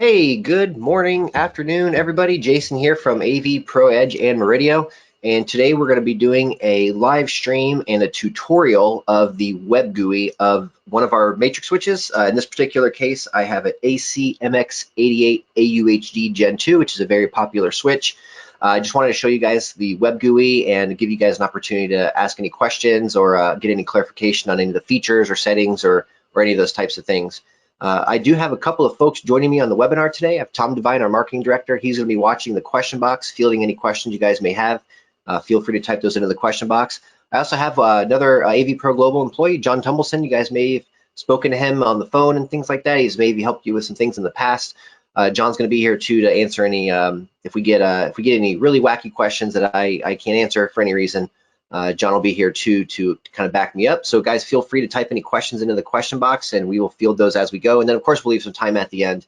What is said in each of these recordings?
Hey, good morning, afternoon, everybody. Jason here from AV Pro Edge and Meridio. And today we're going to be doing a live stream and a tutorial of the web GUI of one of our matrix switches. In this particular case, I have an AC-MX88 AUHD Gen 2, which is a very popular switch. I just wanted to show you guys the web GUI and give you guys an opportunity to ask any questions or get any clarification on any of the features or settings or any of those types of things. I do have a couple of folks joining me on the webinar today. I have Tom Devine, our marketing director. He's going to be watching the question box, fielding any questions you guys may have. Feel free to type those into the question box. I also have another AV Pro Global employee, John Tumbleson. You guys may have spoken to him on the phone and things like that. He's maybe helped you with some things in the past. John's going to be here too to answer any if we get any really wacky questions that I can't answer for any reason. John will be here too to kind of back me up. So guys, feel free to type any questions into the question box and we will field those as we go. And then of course, we'll leave some time at the end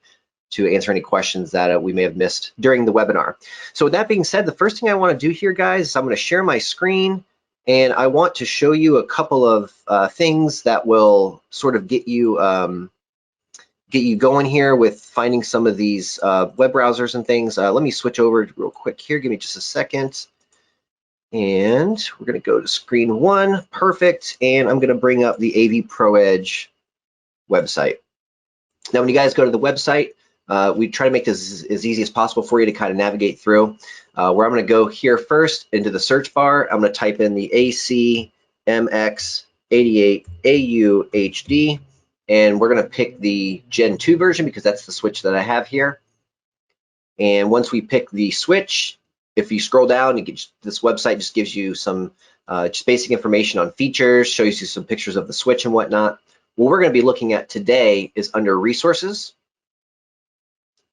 to answer any questions that we may have missed during the webinar. So with that being said, the first thing I want to do here, guys, is I'm going to share my screen and I want to show you a couple of things that will sort of get you going here with finding some of these web browsers and things. Let me switch over real quick here. Give me just a second. And we're going to go to screen one, perfect, and I'm going to bring up the AV Pro Edge website. Now, when you guys go to the website, we try to make this as easy as possible for you to kind of navigate through. Where I'm going to go here first into the search bar, I'm going to type in the AC-MX88 AUHD, and we're going to pick the Gen 2 version because that's the switch that I have here. And once we pick the switch, if you scroll down, this website just gives you some just basic information on features, shows you some pictures of the switch and whatnot. What we're going to be looking at today is under resources.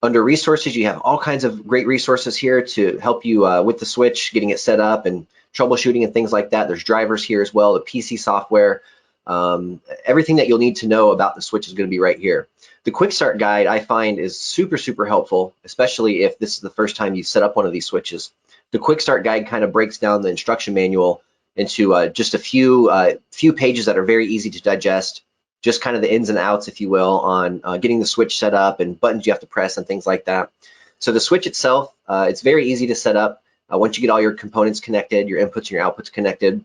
Under resources, you have all kinds of great resources here to help you with the switch, getting it set up and troubleshooting and things like that. There's drivers here as well, the PC software. Everything that you'll need to know about the switch is going to be right here. The quick start guide I find is super helpful, especially if this is the first time you set up one of these switches. The quick start guide kind of breaks down the instruction manual into just a few pages that are very easy to digest, just kind of the ins and outs, if you will, on getting the switch set up and buttons you have to press and things like that. So the switch itself, it's very easy to set up. Once you get all your components connected, your inputs and your outputs connected,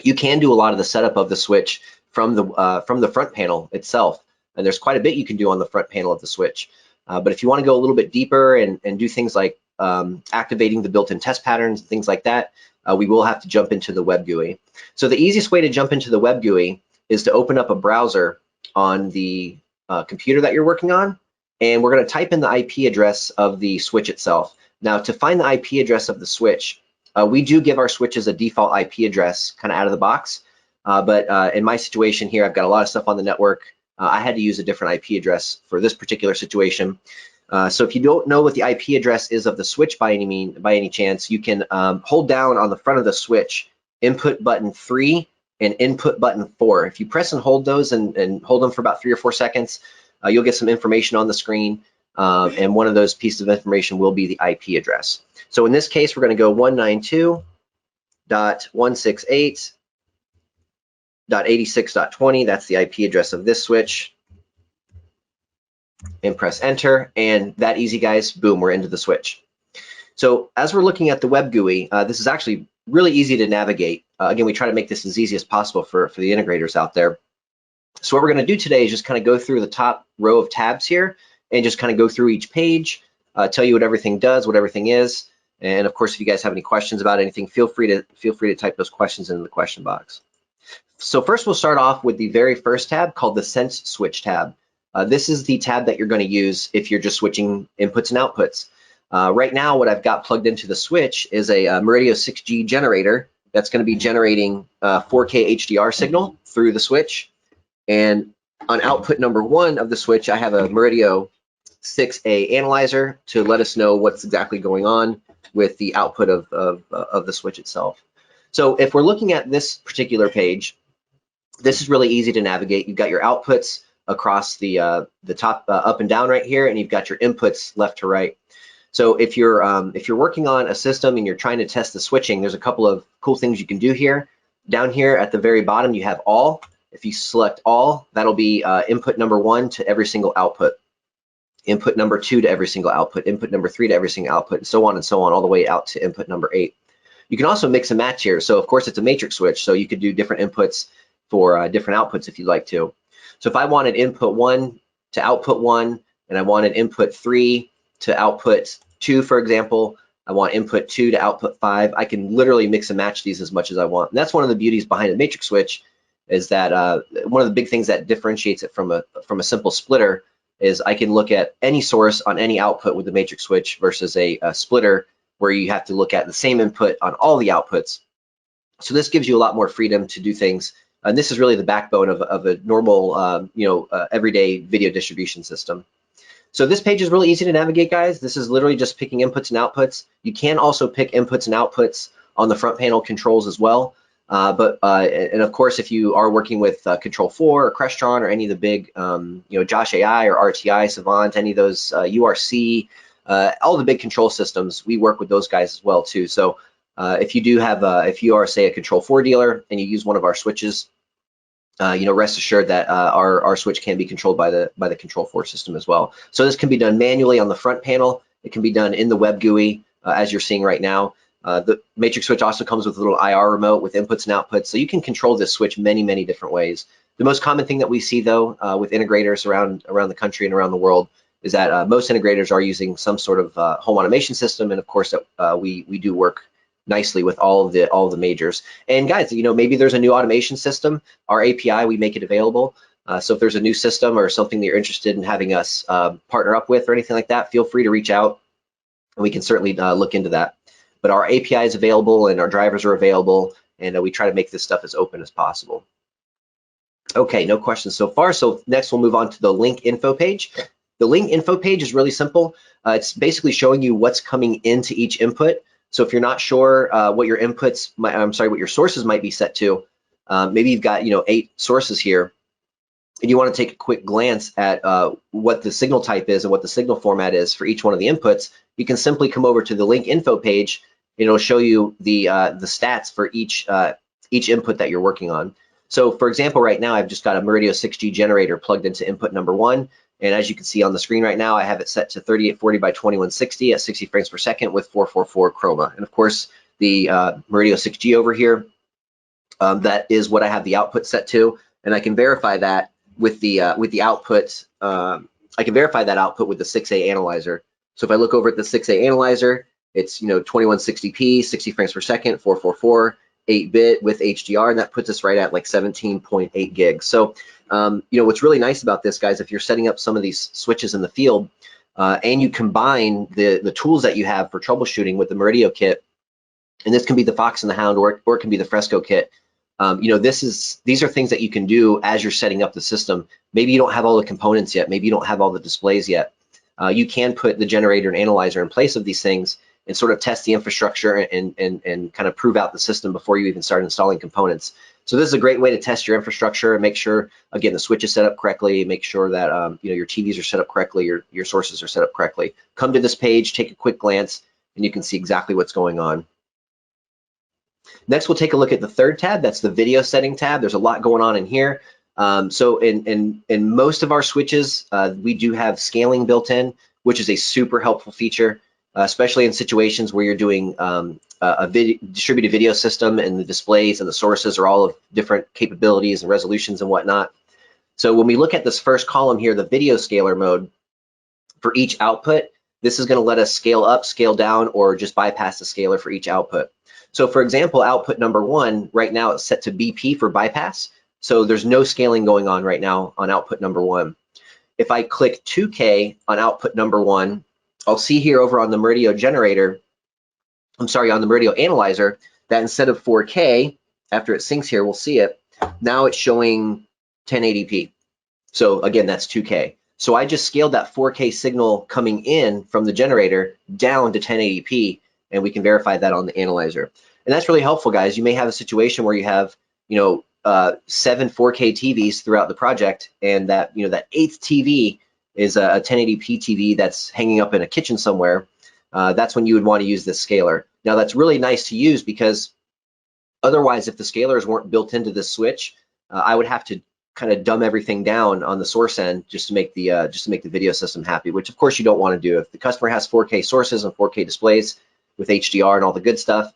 you can do a lot of the setup of the switch from the front panel itself. And there's quite a bit you can do on the front panel of the switch. But if you want to go a little bit deeper and do things like activating the built-in test patterns and things like that, we will have to jump into the web GUI. So the easiest way to jump into the web GUI is to open up a browser on the computer that you're working on, and we're going to type in the IP address of the switch itself. Now, to find the IP address of the switch, we do give our switches a default IP address kind of out of the box, but in my situation here, I've got a lot of stuff on the network. I had to use a different IP address for this particular situation. So if you don't know what the IP address is of the switch by any chance, you can hold down on the front of the switch input button 3 and input button 4. If you press and hold those and hold them for about 3 or 4 seconds, you'll get some information on the screen, and one of those pieces of information will be the IP address. So in this case, we're going to go 192.168.86.20. That's the IP address of this switch. And press enter, and that easy, guys, boom, we're into the switch. So as we're looking at the web GUI, this is actually really easy to navigate. Again, we try to make this as easy as possible for the integrators out there. So what we're going to do today is just kind of go through the top row of tabs here and just kind of go through each page, tell you what everything does, what everything is. And of course, if you guys have any questions about anything, feel free to type those questions in the question box. So first, we'll start off with the very first tab called the Sense Switch tab. This is the tab that you're going to use if you're just switching inputs and outputs. Right now, what I've got plugged into the switch is a Meridio 6G generator that's going to be generating 4K HDR signal through the switch. And on output number 1 of the switch, I have a Meridio 6A analyzer to let us know what's exactly going on with the output of the switch itself. So if we're looking at this particular page, this is really easy to navigate. You've got your outputs across the top up and down right here, and you've got your inputs left to right. So if you're working on a system and you're trying to test the switching, there's a couple of cool things you can do here. Down here at the very bottom, you have all. If you select all, that'll be input number 1 to every single output. input number 2 to every single output, input number 3 to every single output, and so on, all the way out to input number 8. You can also mix and match here. So of course it's a matrix switch, so you could do different inputs for different outputs if you'd like to. So if I wanted input 1 to output 1, and I wanted input 3 to output 2, for example, I want input 2 to output 5, I can literally mix and match these as much as I want. And that's one of the beauties behind a matrix switch, is that one of the big things that differentiates it from a simple splitter is I can look at any source on any output with the matrix switch versus a splitter where you have to look at the same input on all the outputs. So this gives you a lot more freedom to do things. And this is really the backbone of a normal, everyday video distribution system. So this page is really easy to navigate, guys. This is literally just picking inputs and outputs. You can also pick inputs and outputs on the front panel controls as well. And of course, if you are working with Control4 or Crestron or any of the big, Josh AI or RTI, Savant, any of those URC, all the big control systems, we work with those guys as well too. So if you do have, if you are say a Control4 dealer and you use one of our switches, rest assured that our switch can be controlled by the Control4 system as well. So this can be done manually on the front panel. It can be done in the web GUI as you're seeing right now. The matrix switch also comes with a little IR remote with inputs and outputs, so you can control this switch many different ways. The most common thing that we see though with integrators around the country and around the world is that most integrators are using some sort of home automation system, and of course that we do work nicely with all of the majors. And guys, maybe there's a new automation system. Our API, we make it available. So if there's a new system or something that you're interested in having us partner up with or anything like that, feel free to reach out, and we can certainly look into that. But our API is available and our drivers are available, and we try to make this stuff as open as possible. Okay, no questions so far. So next we'll move on to the link info page. The link info page is really simple. It's basically showing you what's coming into each input. So if you're not sure what your inputs, what your sources might be set to, maybe you've got 8 sources here, and you want to take a quick glance at what the signal type is and what the signal format is for each one of the inputs, you can simply come over to the link info page. It'll show you the stats for each input that you're working on. So for example, right now I've just got a Meridio 6G generator plugged into input number 1, and as you can see on the screen right now, I have it set to 3840 by 2160 at 60 frames per second with 444 chroma. And of course, the Meridio 6G over here, that is what I have the output set to, and I can verify that with the output. I can verify that output with the 6A analyzer. So if I look over at the 6A analyzer, it's 2160p, 60 frames per second, 444, 8-bit with HDR, and that puts us right at like 17.8 gigs. So what's really nice about this, guys, if you're setting up some of these switches in the field and you combine the tools that you have for troubleshooting with the Meridio kit, and this can be the Fox and the Hound or it can be the Fresco kit. These are things that you can do as you're setting up the system. Maybe you don't have all the components yet. Maybe you don't have all the displays yet. You can put the generator and analyzer in place of these things and sort of test the infrastructure and kind of prove out the system before you even start installing components. So this is a great way to test your infrastructure and make sure, again, the switch is set up correctly, make sure that your TVs are set up correctly, your sources are set up correctly. Come to this page, take a quick glance, and you can see exactly what's going on. Next, we'll take a look at the third tab. That's the video setting tab. There's a lot going on in here. So in most of our switches, we do have scaling built in, which is a super helpful feature, especially in situations where you're doing a distributed video system and the displays and the sources are all of different capabilities and resolutions and whatnot. So when we look at this first column here, the video scaler mode, for each output, this is going to let us scale up, scale down, or just bypass the scaler for each output. So for example, output number 1, right now it's set to BP for bypass. So there's no scaling going on right now on output number 1. If I click 2K on output number 1, I'll see here over on the Meridio generator, on the Meridio analyzer, that instead of 4K, after it syncs here, we'll see it, now it's showing 1080p. So again, that's 2K. So I just scaled that 4K signal coming in from the generator down to 1080p, and we can verify that on the analyzer. And that's really helpful, guys. You may have a situation where you have, 7 4K TVs throughout the project, and that, that 8th TV is a 1080p TV that's hanging up in a kitchen somewhere. That's when you would want to use this scaler. Now that's really nice to use because otherwise, if the scalers weren't built into this switch, I would have to kind of dumb everything down on the source end just to make the video system happy, which of course you don't want to do. If the customer has 4K sources and 4K displays with HDR and all the good stuff,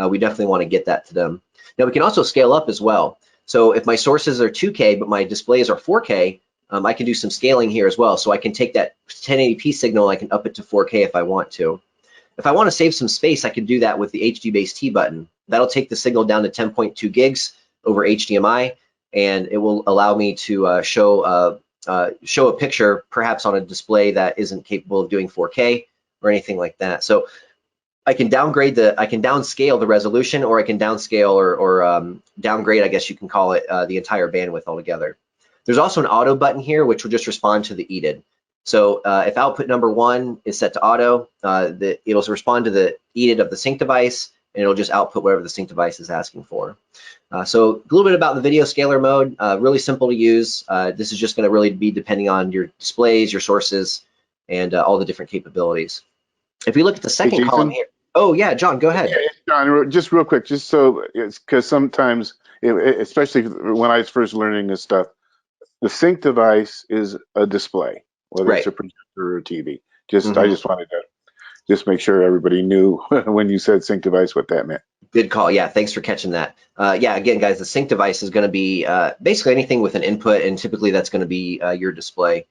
we definitely want to get that to them. Now we can also scale up as well. So if my sources are 2K but my displays are 4K, I can do some scaling here as well. So I can take that 1080p signal, I can up it to 4K if I want to. If I want to save some space, I can do that with the HDBaseT button. That'll take the signal down to 10.2 gigs over HDMI, and it will allow me to show a picture perhaps on a display that isn't capable of doing 4K or anything like that. So I can downscale the resolution, or I can downscale or downgrade, I guess you can call it, the entire bandwidth altogether. There's also an auto button here, which will just respond to the EDID. So if output number 1 is set to auto, it'll respond to the EDID of the sync device, and it'll just output whatever the sync device is asking for. So a little bit about the video scaler mode, really simple to use. This is just going to really be depending on your displays, your sources, and all the different capabilities. If we look at the second column here, oh yeah, John, go ahead. Yeah, John, just real quick, just so it's because sometimes, especially when I was first learning this stuff, the sync device is a display, whether it's a projector or a TV. I just wanted to just make sure everybody knew when you said sync device what that meant. Good call. Yeah, thanks for catching that. Yeah, again, guys, the sync device is going to be basically anything with an input, and typically that's going to be your display.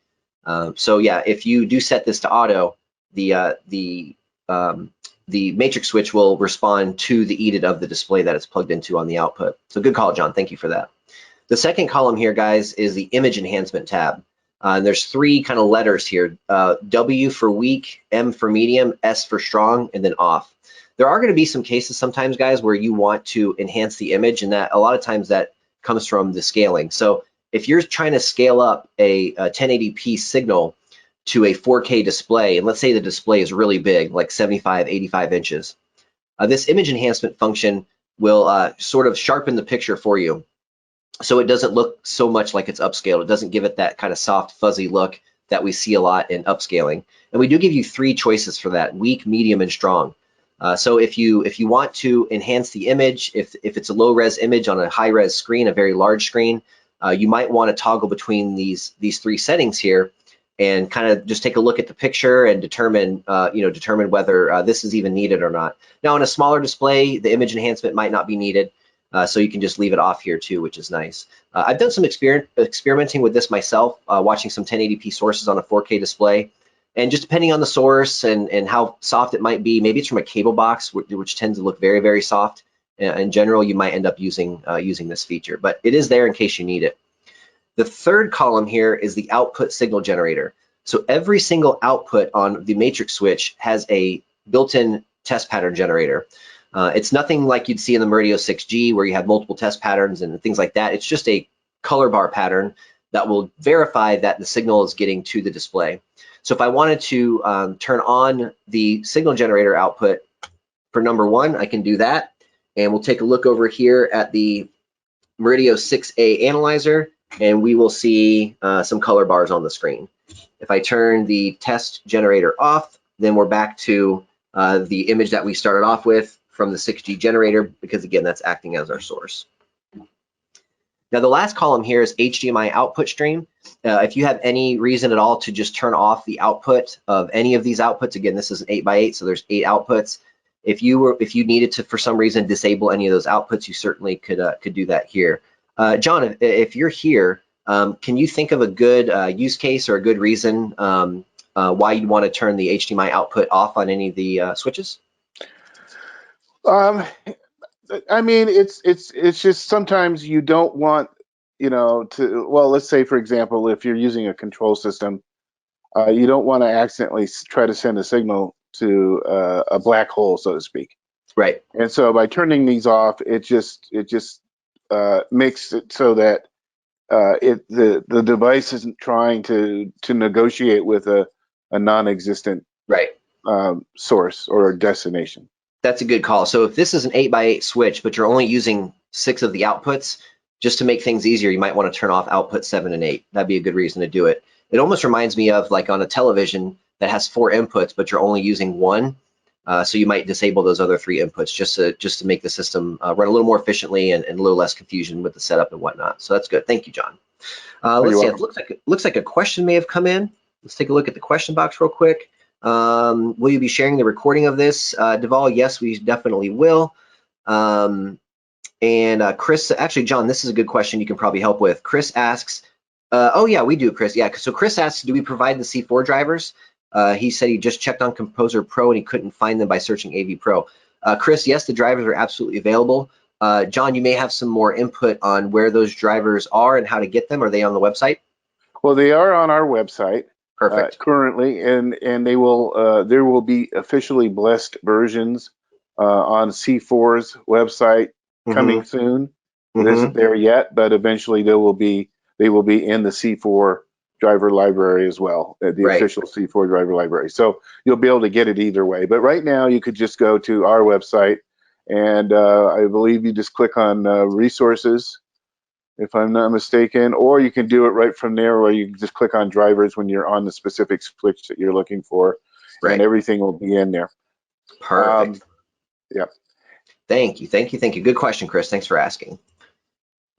So yeah, if you do set this to auto, the matrix switch will respond to the EDID of the display that it's plugged into on the output. So good call, John. Thank you for that. The second column here, guys, is the image enhancement tab. And there's 3 kind of letters here, W for weak, M for medium, S for strong, and then off. There are going to be some cases sometimes, guys, where you want to enhance the image, and that a lot of times that comes from the scaling. So if you're trying to scale up a 1080p signal to a 4K display, and let's say the display is really big, like 75, 85 inches, this image enhancement function will sort of sharpen the picture for you, so it doesn't look so much like it's upscaled. It doesn't give it that kind of soft, fuzzy look that we see a lot in upscaling. And we do give you 3 choices for that: weak, medium, and strong. So if you want to enhance the image, if it's a low-res image on a high-res screen, a very large screen, you might want to toggle between these 3 settings here, and kind of just take a look at the picture and determine whether this is even needed or not. Now, on a smaller display, the image enhancement might not be needed. So you can just leave it off here too, which is nice. I've done some experimenting with this myself, watching some 1080p sources on a 4K display, and just depending on the source and how soft it might be, maybe it's from a cable box, which tends to look very, very soft. In general, you might end up using this feature, but it is there in case you need it. The third column here is the output signal generator. So every single output on the matrix switch has a built-in test pattern generator. It's nothing like you'd see in the Meridio 6G where you have multiple test patterns and things like that. It's just a color bar pattern that will verify that the signal is getting to the display. So if I wanted to turn on the signal generator output for number 1, I can do that. And we'll take a look over here at the Meridio 6A analyzer, and we will see some color bars on the screen. If I turn the test generator off, then we're back to the image that we started off with from the 6G generator, because again, that's acting as our source. Now the last column here is HDMI output stream. If you have any reason at all to just turn off the output of any of these outputs, again, this is an 8x8, so there's 8 outputs. If you needed to, for some reason, disable any of those outputs, you certainly could do that here. John, if you're here, can you think of a good use case or a good reason why you'd want to turn the HDMI output off on any of the switches? I mean, it's just sometimes you don't want, well, let's say, for example, if you're using a control system, you don't want to accidentally try to send a signal to a black hole, so to speak. Right. And so by turning these off, it just makes it so that the device isn't trying to negotiate with a non-existent source or destination. That's a good call. So if this is an 8x8 switch, but you're only using 6 of the outputs, just to make things easier, you might want to turn off output 7 and 8. That'd be a good reason to do it. It almost reminds me of like on a television that has 4 inputs, but you're only using 1. So you might disable those other 3 inputs just to make the system run a little more efficiently and a little less confusion with the setup and whatnot. So that's good. Thank you, John. Let's see. It looks like a question may have come in. Let's take a look at the question box real quick. Will you be sharing the recording of this, Deval? Yes, we definitely will. Chris, actually, John, this is a good question you can probably help with. Chris asks, oh yeah, we do, Chris. Yeah, so Chris asks, do we provide the C4 drivers? He said he just checked on Composer Pro and he couldn't find them by searching AV Pro. Chris, yes, the drivers are absolutely available. John, you may have some more input on where those drivers are and how to get them. Are they on the website? Well, they are on our website. Perfect. Currently, and they will there will be officially blessed versions on C4's website coming soon. It isn't there yet, but eventually they will be in the C4 driver library as well, the official C4 driver library. So you'll be able to get it either way. But right now, you could just go to our website, and I believe you just click on resources, if I'm not mistaken, or you can do it right from there, where you can just click on drivers when you're on the specific switch that you're looking for, and everything will be in there. Perfect. Yeah. Thank you. Good question, Chris. Thanks for asking.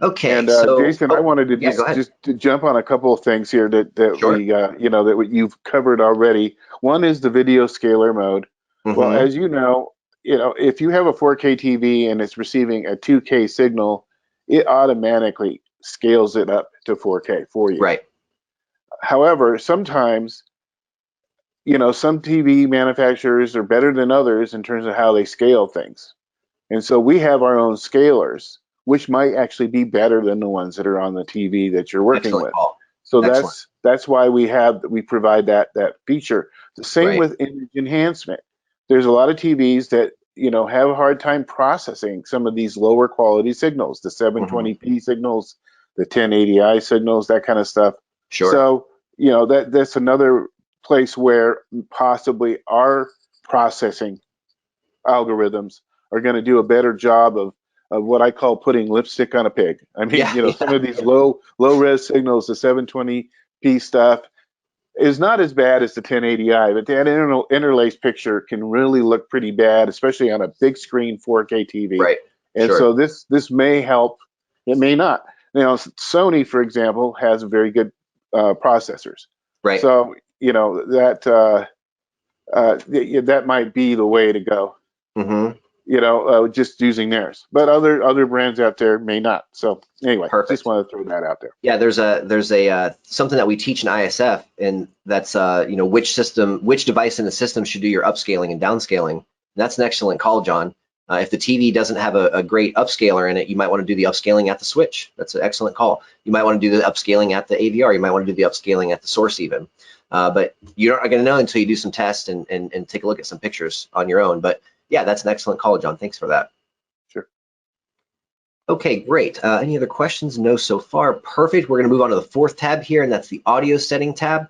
Okay. And Jason, I wanted to just to jump on a couple of things here that we that you've covered already. One is the video scaler mode. Well, as you know, if you have a 4K TV and it's receiving a 2K signal, it automatically scales it up to 4K for you. Right. However, sometimes, some TV manufacturers are better than others in terms of how they scale things. And so we have our own scalers, which might actually be better than the ones that are on the TV that you're working with. So that's why we provide that feature. The same with image enhancement. There's a lot of TVs that have a hard time processing some of these lower quality signals, the 720p signals, the 1080i signals, that kind of stuff. Sure. So, that's another place where possibly our processing algorithms are going to do a better job of what I call putting lipstick on a pig. I mean, some of these low res signals, the 720p stuff, is not as bad as the 1080i, but that interlaced picture can really look pretty bad, especially on a big screen 4K TV. Right. And so this may help. It may not. Sony, for example, has very good processors. Right. So that might be the way to go. Just using theirs, but other brands out there may not. So anyway, just want to throw that out there. Yeah, there's a something that we teach in ISF, and that's which device in the system should do your upscaling and downscaling. And that's an excellent call, John. If the TV doesn't have a great upscaler in it, you might want to do the upscaling at the switch. That's an excellent call. You might want to do the upscaling at the AVR. You might want to do the upscaling at the source even. But you're not going to know until you do some tests and take a look at some pictures on your own. But yeah, that's an excellent call, John. Thanks for that. Sure. Okay, great. Any other questions? No so far. Perfect. We're going to move on to the fourth tab here, and that's the audio setting tab.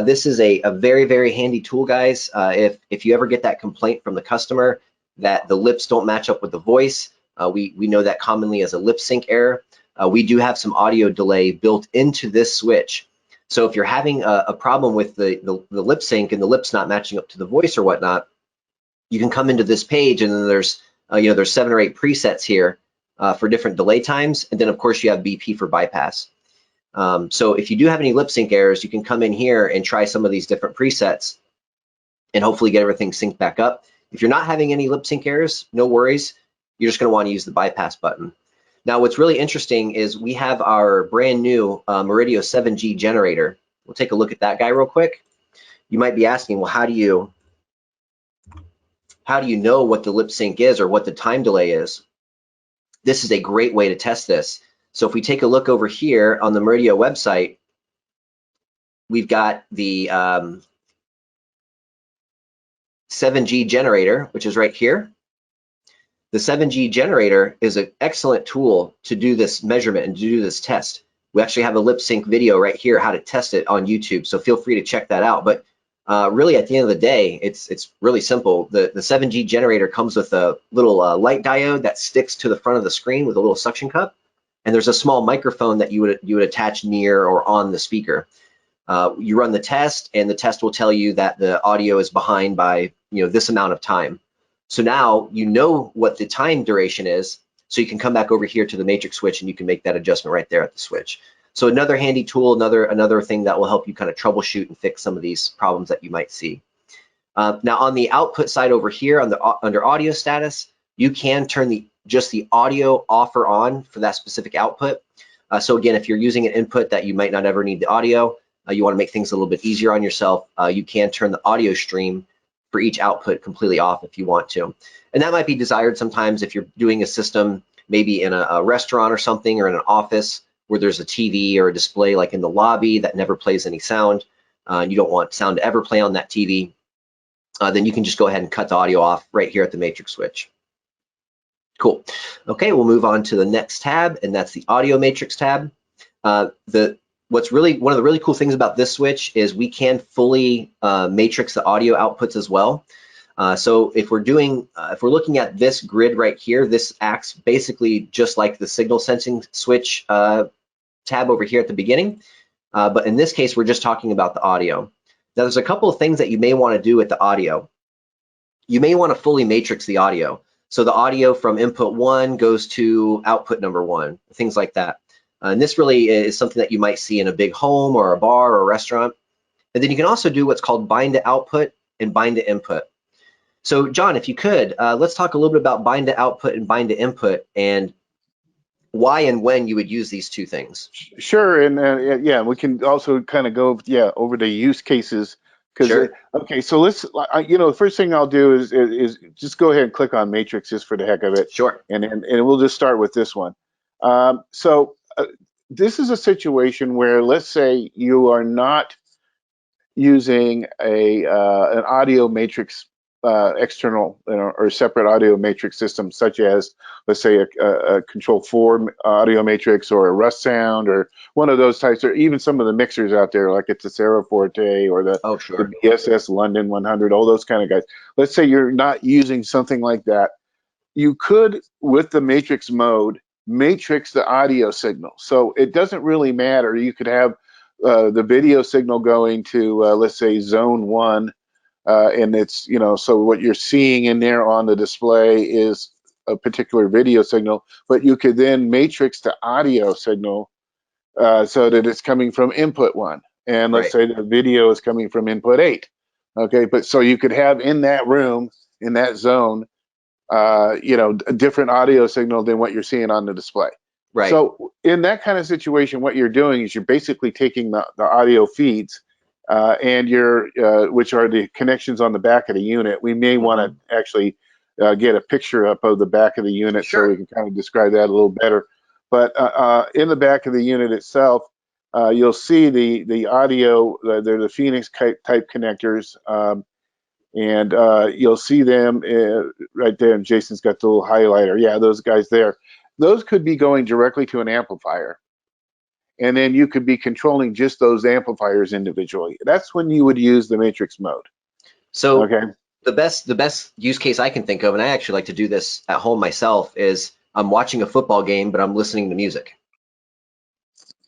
This is a very, very handy tool, guys. If you ever get that complaint from the customer that the lips don't match up with the voice, we know that commonly as a lip sync error. We do have some audio delay built into this switch. So if you're having a problem with the lip sync and the lips not matching up to the voice or whatnot, you can come into this page, and then there's 7 or 8 presets here for different delay times, and then of course you have BP for bypass. So if you do have any lip sync errors, you can come in here and try some of these different presets and hopefully get everything synced back up. If you're not having any lip sync errors, no worries. You're just going to want to use the bypass button. Now, what's really interesting is we have our brand new Meridio 7G generator. We'll take a look at that guy real quick. You might be asking, well, how do you know what the lip sync is or what the time delay is? This is a great way to test this. So if we take a look over here on the Meridio website, we've got the 7G generator, which is right here. The 7G generator is an excellent tool to do this measurement and to do this test. We actually have a lip sync video right here, how to test it on YouTube. So feel free to check that out. But really, at the end of the day, it's really simple. The 7G generator comes with a little light diode that sticks to the front of the screen with a little suction cup, and there's a small microphone that you would attach near or on the speaker. You run the test, and the test will tell you that the audio is behind by this amount of time. So now you know what the time duration is, so you can come back over here to the matrix switch and you can make that adjustment right there at the switch. So another handy tool, another thing that will help you kind of troubleshoot and fix some of these problems that you might see. Now on the output side over here under audio status, you can turn just the audio off or on for that specific output. So again, if you're using an input that you might not ever need the audio, you want to make things a little bit easier on yourself, you can turn the audio stream for each output completely off if you want to. And that might be desired sometimes if you're doing a system maybe in a restaurant or something, or in an office where there's a TV or a display like in the lobby that never plays any sound, and you don't want sound to ever play on that TV, then you can just go ahead and cut the audio off right here at the matrix switch. Cool. Okay, we'll move on to the next tab, and that's the audio matrix tab. What's really one of the really cool things about this switch is we can fully matrix the audio outputs as well. So if we're looking at this grid right here, this acts basically just like the signal sensing switch tab over here at the beginning. But in this case, we're just talking about the audio. Now, there's a couple of things that you may want to do with the audio. You may want to fully matrix the audio. So the audio from input 1 goes to output number 1, things like that. And this really is something that you might see in a big home or a bar or a restaurant. And then you can also do what's called bind to output and bind to input. So John, if you could, let's talk a little bit about bind to output and bind to input, and why and when you would use these two things. Sure, and yeah, we can also kind of go over the use cases. Sure. Okay, so let's the first thing I'll do is just go ahead and click on matrix just for the heck of it. Sure. And we'll just start with this one. This is a situation where, let's say you are not using an audio matrix external or separate audio matrix system, such as, let's say, a Control 4 audio matrix or a Rust Sound or one of those types, or even some of the mixers out there like it's a Serra Forte or the BSS London 100, all those kind of guys. Let's say you're not using something like that. You could, with the matrix mode, matrix the audio signal. So it doesn't really matter. You could have the video signal going to, let's say, zone 1, and it's, so what you're seeing in there on the display is a particular video signal, but you could then matrix the audio signal so that it's coming from input 1. And let's say the video is coming from input 8. Okay, but so you could have in that room, in that zone, a different audio signal than what you're seeing on the display. Right. So in that kind of situation, what you're doing is you're basically taking the audio feeds and which are the connections on the back of the unit. We may want to actually get a picture up of the back of the unit so we can kind of describe that a little better. But in the back of the unit itself, you'll see the audio, they're the Phoenix type connectors. And you'll see them right there, and Jason's got the little highlighter. Yeah, those guys there. Those could be going directly to an amplifier. And then you could be controlling just those amplifiers individually. That's when you would use the matrix mode. So the best use case I can think of, and I actually like to do this at home myself, is I'm watching a football game, but I'm listening to music.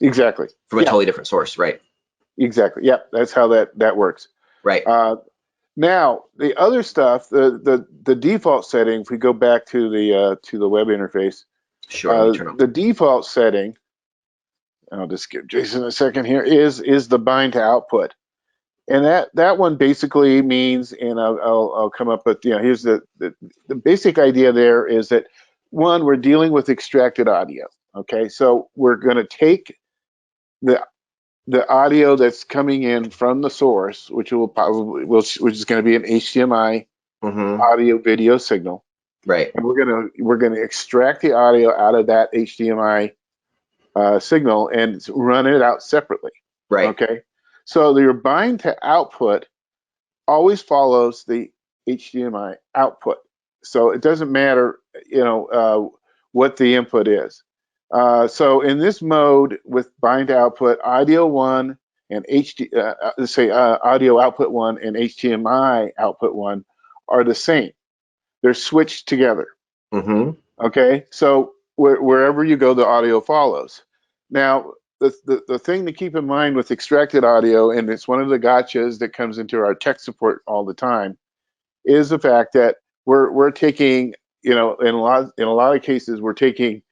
Exactly. From a totally different source, right? Exactly. Yeah, that's how that works. Right. Now, the other stuff, the default setting, if we go back to the web interface, the default setting, I'll just give Jason a second here, is the bind to output. And that one basically means, and I'll come up with, here's the basic idea there is that, one, we're dealing with extracted audio. Okay, so we're going to take the audio that's coming in from the source, which is going to be an HDMI audio video signal, right? And we're gonna extract the audio out of that HDMI signal and run it out separately, right? Okay, so your bind to output always follows the HDMI output, so it doesn't matter, what the input is. So in this mode with bind to output, audio 1 and audio output 1 and HDMI output 1 are the same. They're switched together. Okay, so wherever you go, the audio follows. Now, the thing to keep in mind with extracted audio, and it's one of the gotchas that comes into our tech support all the time, is the fact that we're taking, in a lot of cases, we're taking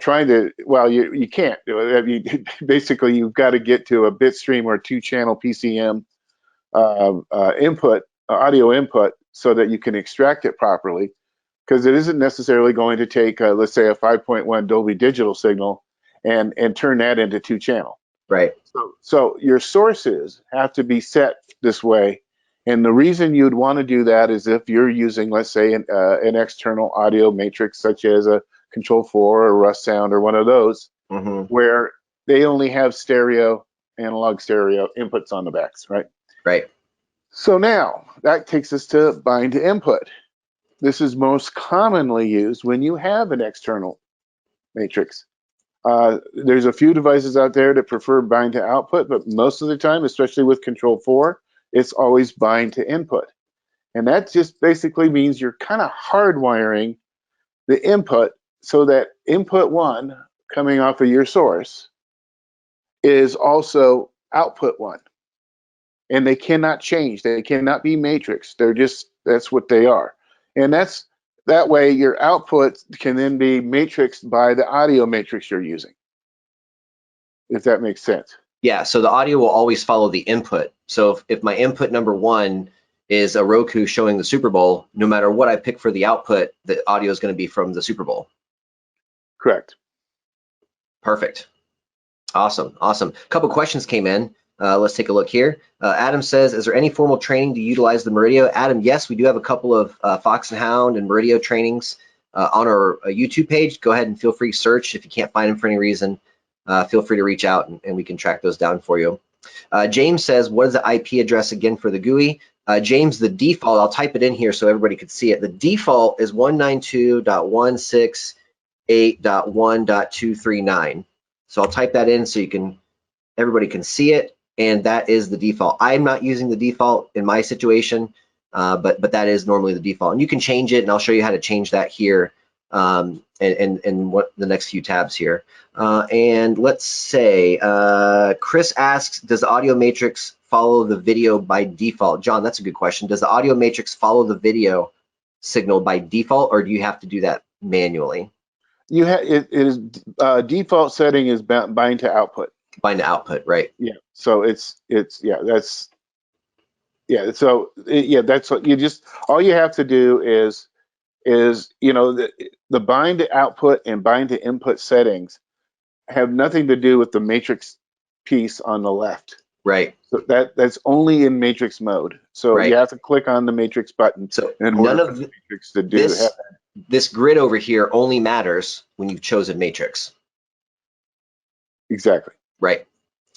trying to, well, you can't. I mean, basically, you've got to get to a bit stream or 2-channel PCM input, audio input, so that you can extract it properly, because it isn't necessarily going to take, let's say, a 5.1 Dolby Digital signal and turn that into 2-channel. Right. So your sources have to be set this way. And the reason you'd want to do that is if you're using, let's say, an external audio matrix, such as a Control 4 or Rust Sound or one of those, where they only have analog stereo inputs on the backs, right? Right. So now that takes us to bind to input. This is most commonly used when you have an external matrix. There's a few devices out there that prefer bind to output, but most of the time, especially with Control 4, it's always bind to input. And that just basically means you're kind of hardwiring the input so that input 1 coming off of your source is also output 1. And they cannot change. They cannot be matrix. That's what they are. And that way your output can then be matrixed by the audio matrix you're using, if that makes sense. Yeah, so the audio will always follow the input. So if my input number 1 is a Roku showing the Super Bowl, no matter what I pick for the output, the audio is going to be from the Super Bowl. Correct. Perfect. Awesome. A couple questions came in. Let's take a look here. Adam says, is there any formal training to utilize the Meridio? Adam, yes, we do have a couple of Fox and Hound and Meridio trainings on our YouTube page. Go ahead and feel free to search. If you can't find them for any reason, feel free to reach out and we can track those down for you. James says, what is the IP address again for the GUI? James, the default, I'll type it in here so everybody could see it. The default is 192.168.1.239. So I'll type that in so everybody can see it, and that is the default. I'm not using the default in my situation, but that is normally the default. And you can change it, and I'll show you how to change that here in what the next few tabs here. And let's say Chris asks, does the audio matrix follow the video by default? John, that's a good question. Does the audio matrix follow the video signal by default, or do you have to do that manually? You have it is default setting is bind to output. Bind to output, right? Yeah. So that's what you just, all you have to do is the bind to output and bind to input settings have nothing to do with the matrix piece on the left. Right. So that's only in matrix mode. So you have to click on the matrix button. So none of the matrix to do this grid over here only matters when you've chosen matrix. Exactly. Right.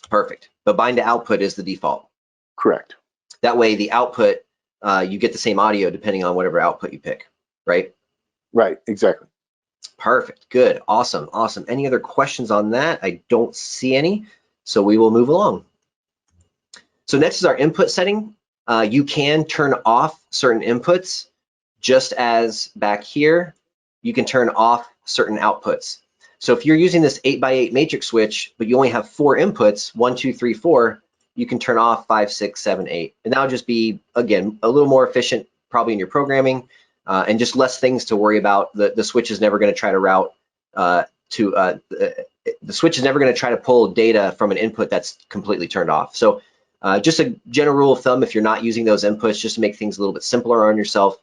Perfect. But bind to output is the default. Correct. That way the output, you get the same audio depending on whatever output you pick, right? Right, exactly. Perfect. Good. Awesome. Any other questions on that? I don't see any, so we will move along. So next is our input setting. You can turn off certain inputs, just as back here, you can turn off certain outputs. So if you're using this 8x8 matrix switch, but you only have 4 inputs, 1, 2, 3, 4, you can turn off 5, 6, 7, 8. And that'll just be, again, a little more efficient probably in your programming and just less things to worry about. The switch is never going to try to route the switch is never going to try to pull data from an input that's completely turned off. So just a general rule of thumb, if you're not using those inputs, just to make things a little bit simpler on yourself,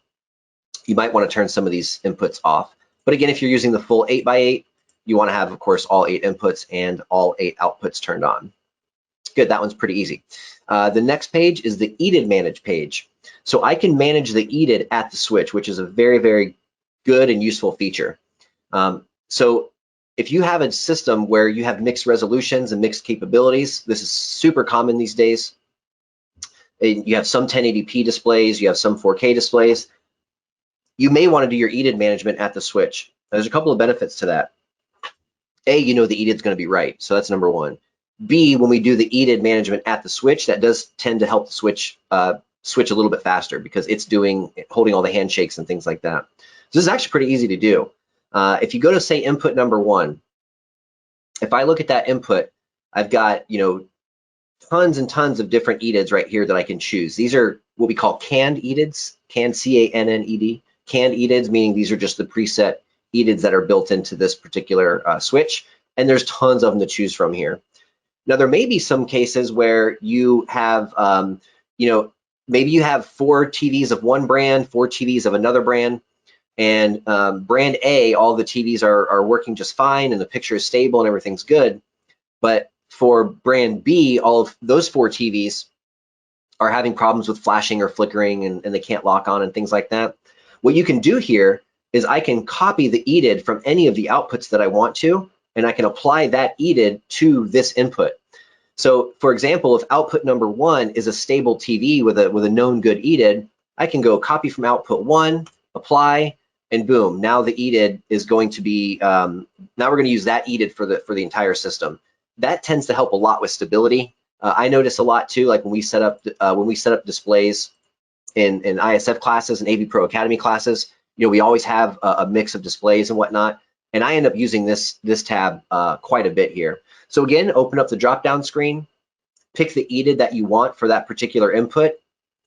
you might want to turn some of these inputs off. But again, if you're using the full 8x8, you want to have, of course, all 8 inputs and all 8 outputs turned on. Good, that one's pretty easy. The next page is the EDID manage page. So I can manage the EDID at the switch, which is a very, very good and useful feature. So if you have a system where you have mixed resolutions and mixed capabilities, this is super common these days. You have some 1080p displays, you have some 4K displays. You may want to do your EDID management at the switch. There's a couple of benefits to that. A, you know the EDID is going to be right, so that's number one. B, when we do the EDID management at the switch, that does tend to help the switch switch a little bit faster because it's holding all the handshakes and things like that. So this is actually pretty easy to do. If you go to, say, input number 1, if I look at that input, I've got, tons and tons of different EDIDs right here that I can choose. These are what we call canned EDIDs, canned, C-A-N-N-E-D. Canned EDIDs, meaning these are just the preset EDIDs that are built into this particular switch, and there's tons of them to choose from here. Now, there may be some cases where you have, maybe you have 4 TVs of one brand, 4 TVs of another brand, and brand A, all the TVs are working just fine and the picture is stable and everything's good. But for brand B, all of those 4 TVs are having problems with flashing or flickering and they can't lock on and things like that. What you can do here is I can copy the EDID from any of the outputs that I want to, and I can apply that EDID to this input. So for example, if output number 1 is a stable TV with a known good EDID, I can go copy from output 1, apply, and boom, now the EDID is going to be, now we're going to use that EDID for the entire system. That tends to help a lot with stability. I notice a lot too, like when we set up displays in ISF classes and AV Pro Academy classes, we always have a mix of displays and whatnot, and I end up using this tab quite a bit here. So again, open up the drop-down screen, pick the EDID that you want for that particular input,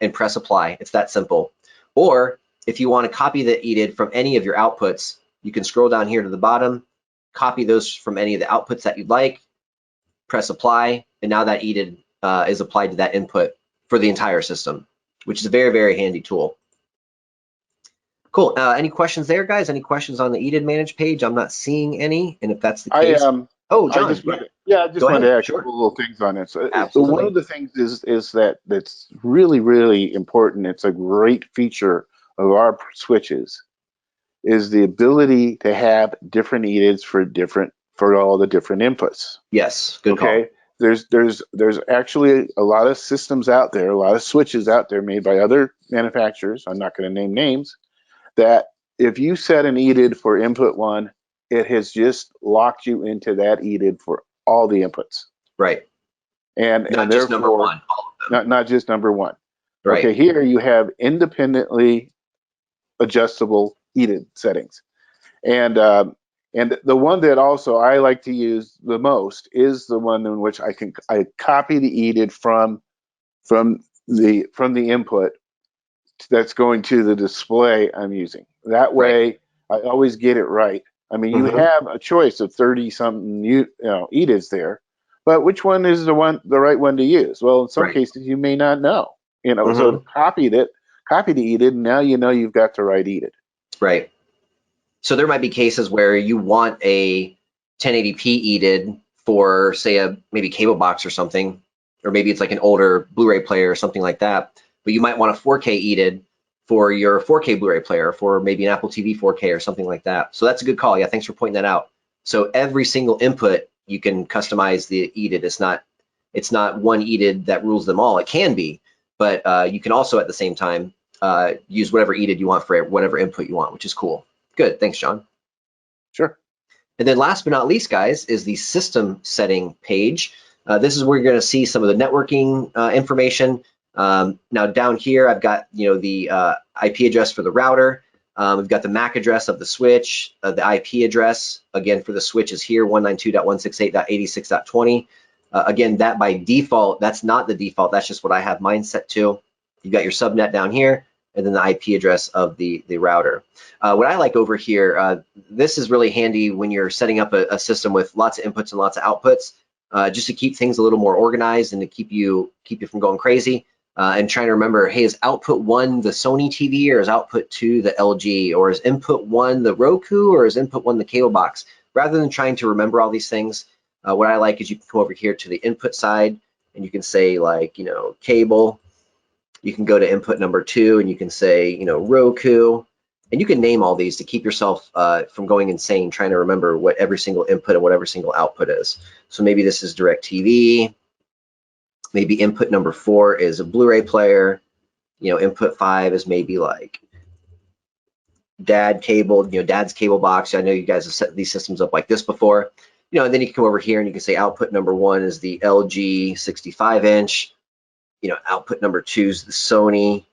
and press apply. It's that simple. Or if you want to copy the EDID from any of your outputs, you can scroll down here to the bottom, copy those from any of the outputs that you'd like, press apply, and now that EDID is applied to that input for the entire system, which is a very, very handy tool. Cool. Any questions there, guys? Any questions on the EDID manage page? I'm not seeing any, and if that's the case, oh, John, I just wanted to add a couple little things on it. So one of the things is that's really, really important. It's a great feature of our switches, is the ability to have different EDIDs for all the different inputs. Yes, good call. Okay. There's actually a lot of systems out there, a lot of switches out there made by other manufacturers. I'm not going to name names. That if you set an EDID for input 1, it has just locked you into that EDID for all the inputs. Right. And not just number 1, all of them. Not just number 1. Right. Okay, here you have independently adjustable EDID settings. And the one that also I like to use the most is the one in which I copy the EDID from the input that's going to the display I'm using. That way, I always get it right. I mean, you have a choice of 30-something EDIDs there, but which one is the right one to use? Well, in some cases, you may not know. So copy the EDID, and now you know you've got the right EDID. Right. So there might be cases where you want a 1080p EDID for, say, maybe cable box or something, or maybe it's like an older Blu-ray player or something like that. But you might want a 4K EDID for your 4K Blu-ray player, for maybe an Apple TV 4K or something like that. So that's a good call. Yeah, thanks for pointing that out. So every single input, you can customize the EDID. It's not one EDID that rules them all. It can be, but you can also at the same time use whatever EDID you want for whatever input you want, which is cool. Good, thanks, John. Sure. And then last but not least, guys, is the system setting page. This is where you're going to see some of the networking information. Now down here, I've got the IP address for the router. We've got the MAC address of the switch. The IP address again for the switch is here, 192.168.86.20. Again, that by default, that's not the default. That's just what I have mine set to. You've got your subnet down here, and then the IP address of the router. What I like over here, this is really handy when you're setting up a system with lots of inputs and lots of outputs, just to keep things a little more organized and to keep you from going crazy. And trying to remember, hey, is output 1 the Sony TV, or is output 2 the LG, or is input 1 the Roku, or is input 1 the cable box? Rather than trying to remember all these things, what I like is you can come over here to the input side, and you can say like, cable. You can go to input number 2, and you can say, Roku, and you can name all these to keep yourself from going insane trying to remember what every single input and what every single output is. So maybe this is DirecTV. Maybe input number 4 is a Blu-ray player. Input 5 is maybe like dad cable, dad's cable box. I know you guys have set these systems up like this before. And then you can come over here and you can say output number 1 is the LG 65-inch. Output number 2 is the Sony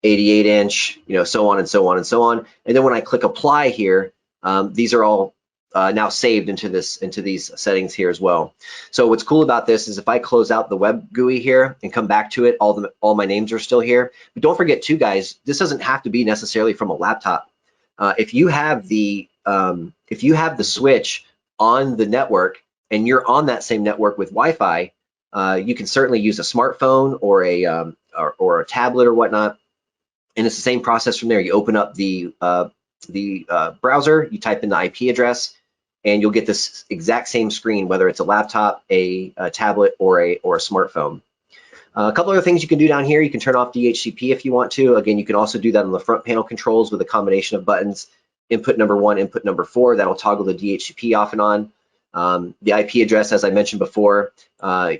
88-inch. So on and so on and so on. And then when I click apply here, these are all now saved into these settings here as well. So what's cool about this is if I close out the web GUI here and come back to it, all my names are still here. But don't forget too, guys, this doesn't have to be necessarily from a laptop. if you have the switch on the network and you're on that same network with Wi-Fi, you can certainly use a smartphone or a tablet or whatnot, and it's the same process from there. You open up the browser, you type in the IP address, and you'll get this exact same screen, whether it's a laptop, a tablet, or a smartphone. A couple other things you can do down here. You can turn off DHCP if you want to. Again, you can also do that on the front panel controls with a combination of buttons. Input number 1, input number 4, that'll toggle the DHCP off and on. The IP address, as I mentioned before,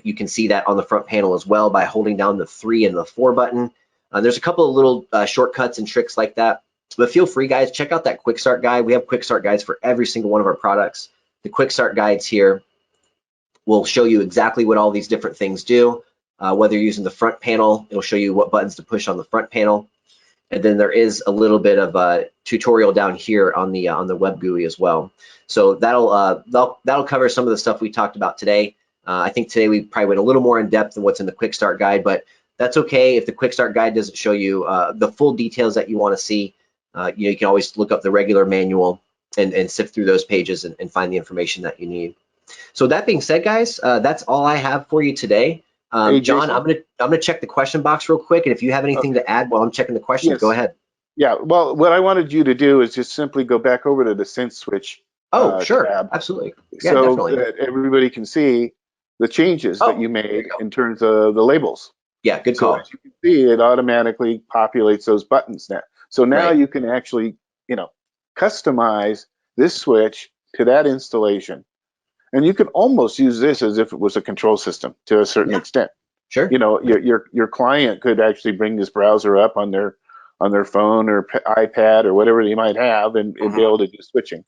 you can see that on the front panel as well by holding down the 3 and the 4 button. There's a couple of little shortcuts and tricks like that, but feel free, guys, check out that quick start guide. We have quick start guides for every single one of our products. The quick start guides here will show you exactly what all these different things do. Whether you're using the front panel, it'll show you what buttons to push on the front panel. And then there is a little bit of a tutorial down here on the web GUI as well. So that'll cover some of the stuff we talked about today. I think today we probably went a little more in depth than what's in the quick start guide, but that's okay if the quick start guide doesn't show you the full details that you want to see. You can always look up the regular manual and sift through those pages and find the information that you need. So that being said, guys, that's all I have for you today. Hey, John, Jason? I'm gonna check the question box real quick, and if you have anything to add while I'm checking the questions, Yes. go ahead. Yeah, well, what I wanted you to do is just simply go back over to the Sense Switch Sure, tab, absolutely. Yeah, so definitely. that everybody can see the changes that you made in terms of the labels. Yeah, good call. So as you can see, it automatically populates those buttons now. So now you can actually, customize this switch to that installation. And you can almost use this as if it was a control system to a certain extent. Sure. Your client could actually bring this browser up on their phone or iPad or whatever they might have and be able to do switching.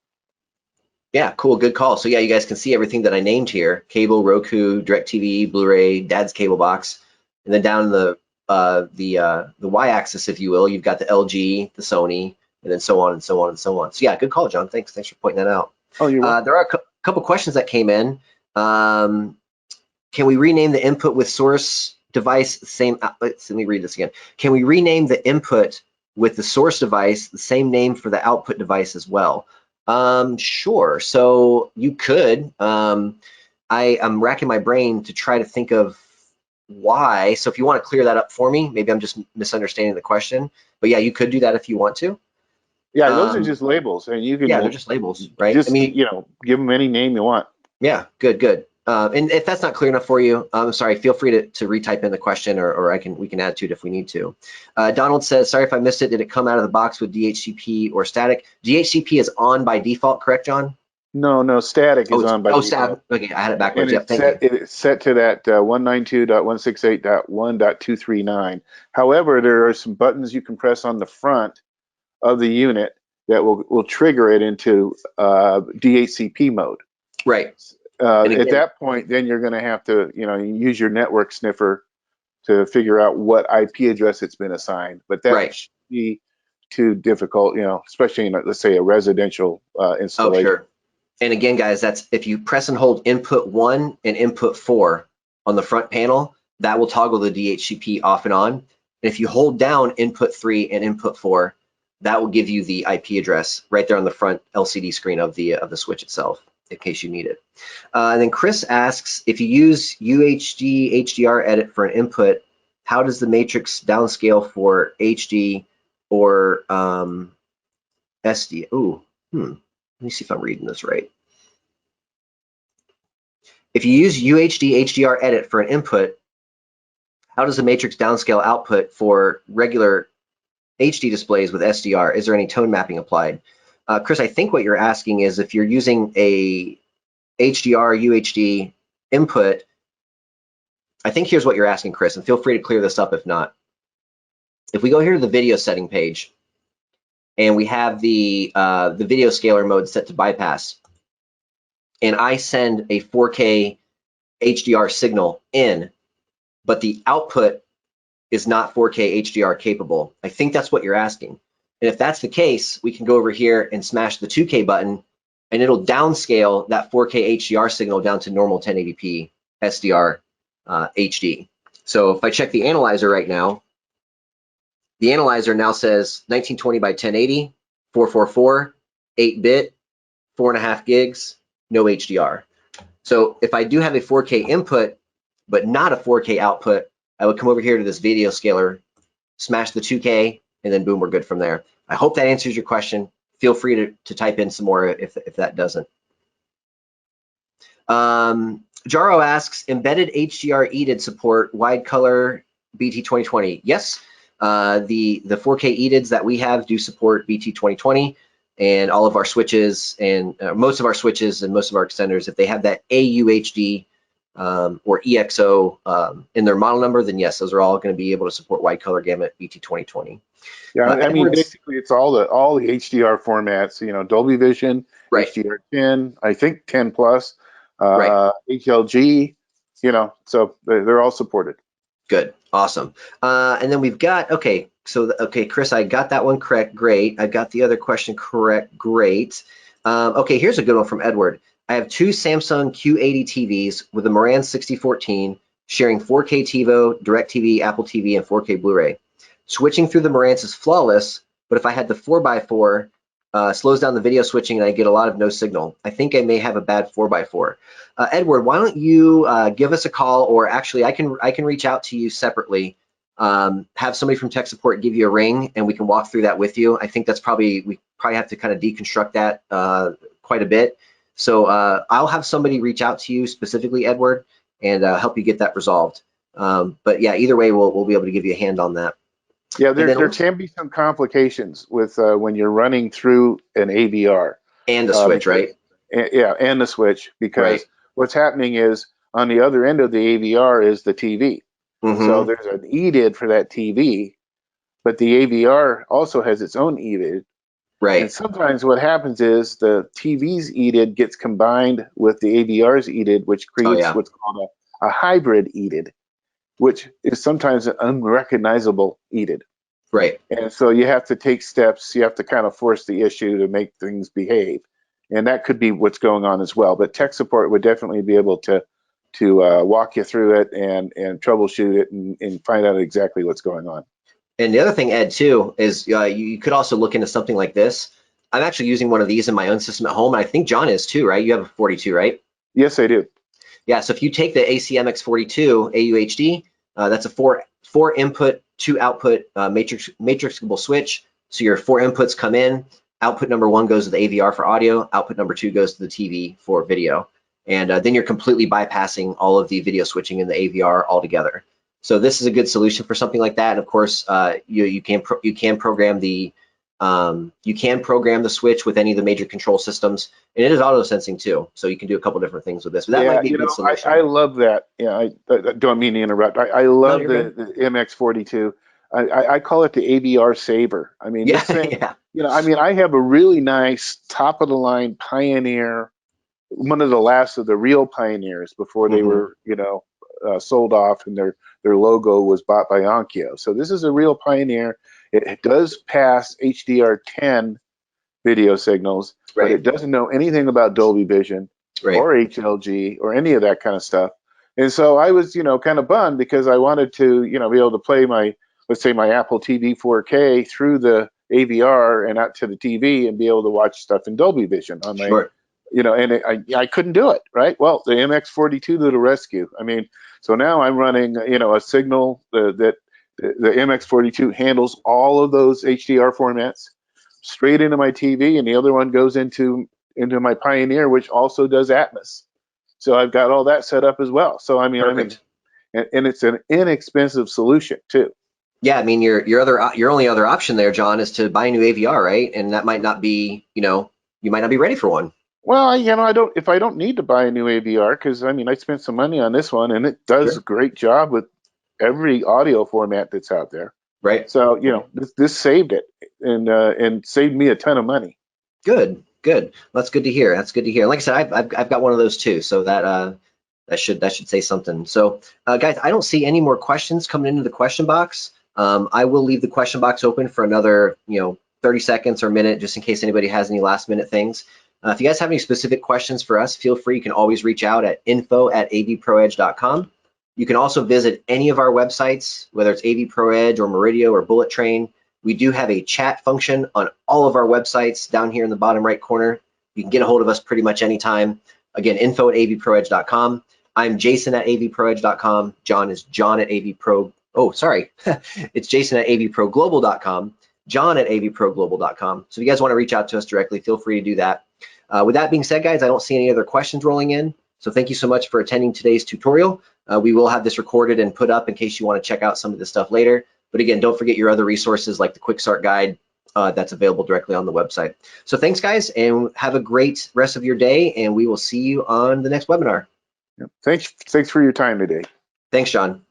Yeah, cool, good call. So yeah, you guys can see everything that I named here: cable, Roku, DirecTV, Blu-ray, Dad's cable box, and then down the y-axis, if you will, you've got the LG, the Sony, and then so on and so on and so on. So yeah, good call, John. Thanks for pointing that out. Oh, you're welcome. There are a couple questions that came in. Can we rename the input with source device the same? Let me read this again. Can we rename the input with the source device the same name for the output device as well? Sure. So you could. I'm racking my brain to try to think of why. So if you want to clear that up for me, maybe I'm just misunderstanding the question. But yeah, you could do that if you want to. Yeah, those are just labels, and you can. Yeah, they're just labels, right? Just, give them any name you want. Yeah, good. And if that's not clear enough for you, I'm sorry, feel free to retype in the question, or we can add to it if we need to. Donald says, sorry if I missed it. Did it come out of the box with DHCP or static? DHCP is on by default, correct, John? No, static is on by default. Static. Okay, I had it backwards. And it's set to that 192.168.1.239. However, there are some buttons you can press on the front of the unit that will trigger it into DHCP mode. Right. At that point, then you're going to have to, use your network sniffer to figure out what IP address it's been assigned. But that shouldn't be too difficult, especially in, let's say, a residential installation. Oh, sure. And again, guys, that's if you press and hold input 1 and input 4 on the front panel, that will toggle the DHCP off and on. And if you hold down input 3 and input 4, that will give you the IP address right there on the front LCD screen of the switch itself, in case you need it. And then Chris asks, if you use UHD HDR edit for an input, how does the matrix downscale for HD or SD? Let me see if I'm reading this right. If you use UHD HDR edit for an input, how does the matrix downscale output for regular HD displays with SDR? Is there any tone mapping applied? Chris, I think what you're asking is if you're using a HDR UHD input, I think here's what you're asking, Chris, and feel free to clear this up if not. If we go here to the video setting page, and we have the video scaler mode set to bypass, and I send a 4K HDR signal in, but the output is not 4K HDR capable. I think that's what you're asking. And if that's the case, we can go over here and smash the 2K button, and it'll downscale that 4K HDR signal down to normal 1080p SDR HD. So if I check the analyzer right now, the analyzer now says 1920 by 1080, 444, 8-bit, 4.5 gigs, no HDR. So if I do have a 4K input, but not a 4K output, I would come over here to this video scaler, smash the 2K, and then boom, we're good from there. I hope that answers your question. Feel free to type in some more if that doesn't. Jaro asks, embedded HDR EDID support wide color BT 2020. Yes, the 4K EDIDs that we have do support BT 2020, and all of our switches and most of our switches and most of our extenders, if they have that AUHD or EXO in their model number, then yes, those are all going to be able to support wide color gamut BT 2020. Yeah, I mean, basically, it's all the HDR formats. You know, Dolby Vision, right. HDR10, I think 10 plus, right. HLG. You know, so they're all supported. Good, awesome. And then we've got okay. So okay, Chris, I got that one correct. Great. I got the other question correct. Great. Okay, here's a good one from Edward. I have two Samsung Q80 TVs with a Marantz 6014 sharing 4K TiVo, DirecTV, Apple TV, and 4K Blu-ray. Switching through the Marantz is flawless, but if I had the 4x4, slows down the video switching and I get a lot of no signal. I think I may have a bad 4x4. Edward, why don't you give us a call, or actually I can reach out to you separately. Have somebody from tech support give you a ring and we can walk through that with you. I think that's we probably have to kind of deconstruct that quite a bit. So I'll have somebody reach out to you specifically, Edward, and help you get that resolved. But yeah, either way, we'll be able to give you a hand on that. Yeah, there can be some complications with when you're running through an AVR. And the switch, right? Yeah, and the switch, because what's happening is on the other end of the AVR is the TV. So there's an EDID for that TV, but the AVR also has its own EDID. Right. And sometimes what happens is the TV's EDID gets combined with the AVR's EDID, which creates what's called a hybrid EDID, which is sometimes an unrecognizable EDID. Right. And so you have to take steps. You have to kind of force the issue to make things behave. And that could be what's going on as well. But tech support would definitely be able to walk you through it and troubleshoot it and find out exactly what's going on. And the other thing, Ed, too, is you could also look into something like this. I'm actually using one of these in my own system at home, and I think John is too, right? You have a 42, right? Yes, I do. Yeah, so if you take the ACMX42 AUHD, that's a four input, 2 output matrixable switch. So your 4 inputs come in, output number 1 goes to the AVR for audio, output number 2 goes to the TV for video. And then you're completely bypassing all of the video switching in the AVR altogether. So this is a good solution for something like that. And of course, you can program the switch with any of the major control systems, and it is auto sensing too. So you can do a couple different things with this. But that might be a good solution. I love that. Yeah, I don't mean to interrupt. I love the MX42. I call it the AVR saver. I mean, this thing, you know, I mean, I have a really nice top of the line Pioneer, one of the last of the real Pioneers before they were, you know, sold off and their logo was bought by Onkyo. So this is a real Pioneer. It does pass HDR10 video signals, but it doesn't know anything about Dolby Vision or HLG or any of that kind of stuff. And so I was, you know, kind of bummed because I wanted to, you know, be able to play my, let's say, my Apple TV 4K through the AVR and out to the TV and be able to watch stuff in Dolby Vision on my, you know, and I couldn't do it, right? Well, the MX42 to the rescue. I mean, so now I'm running, you know, a signal that the MX42 handles all of those HDR formats straight into my TV, and the other one goes into my Pioneer, which also does Atmos. So I've got all that set up as well. So I mean, and it's an inexpensive solution too. Yeah, I mean, your only other option there, John, is to buy a new AVR, right? And that might not be, you know, you might not be ready for one. Well, you know, if I don't need to buy a new AVR, because I mean, I spent some money on this one, and it does a great job with every audio format that's out there. Right. So you know, this saved it and saved me a ton of money. Good. Well, that's good to hear. That's good to hear. Like I said, I've got one of those too, so that should say something. So guys, I don't see any more questions coming into the question box. I will leave the question box open for another 30 seconds or a minute, just in case anybody has any last minute things. If you guys have any specific questions for us, feel free. You can always reach out at info@avproedge.com. You can also visit any of our websites, whether it's AV Pro Edge or Meridio or Bullet Train. We do have a chat function on all of our websites down here in the bottom right corner. You can get a hold of us pretty much anytime. Again, info@avproedge.com. I'm Jason at avproedge.com. John is John at avpro. Oh, sorry. It's Jason at avproglobal.com. John at avproglobal.com. So if you guys want to reach out to us directly, feel free to do that. With that being said, guys, I don't see any other questions rolling in. So thank you so much for attending today's tutorial. We will have this recorded and put up in case you want to check out some of this stuff later. But again, don't forget your other resources like the Quick Start Guide that's available directly on the website. So thanks, guys, and have a great rest of your day, and we will see you on the next webinar. Thanks for your time today. Thanks, John.